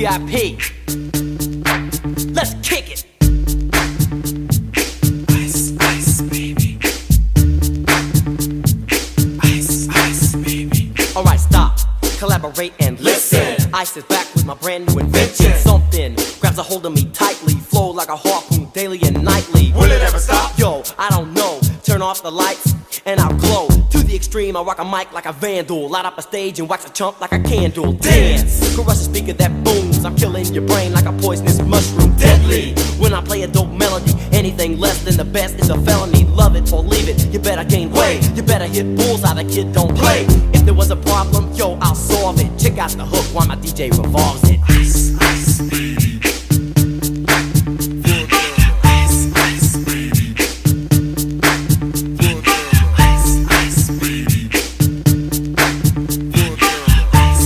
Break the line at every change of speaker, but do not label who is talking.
VIP. Let's kick it.
Ice, ice, baby. Ice, ice, baby.
Alright, stop, collaborate and listen. Ice is back with my brand new invention. Something grabs a hold of me tightly, flow like a harpoon daily and nightly.
Will it ever stop?
Yo, I don't know. Turn off the lights and I'll glow. To the extreme, I rock a mic like a vandal. Light up a stage and wax a chump like a candle. Dance, crush a speaker that booms. I'm killing your brain like a poisonous mushroom. Deadly, when I play a dope melody. Anything less than the best is a felony. Love it or leave it, you better gain weight. You better hit bullseye, the kid don't play. If there was a problem, yo, I'll solve it. Check out the hook while my DJ revolves it.
Ice, ice, baby.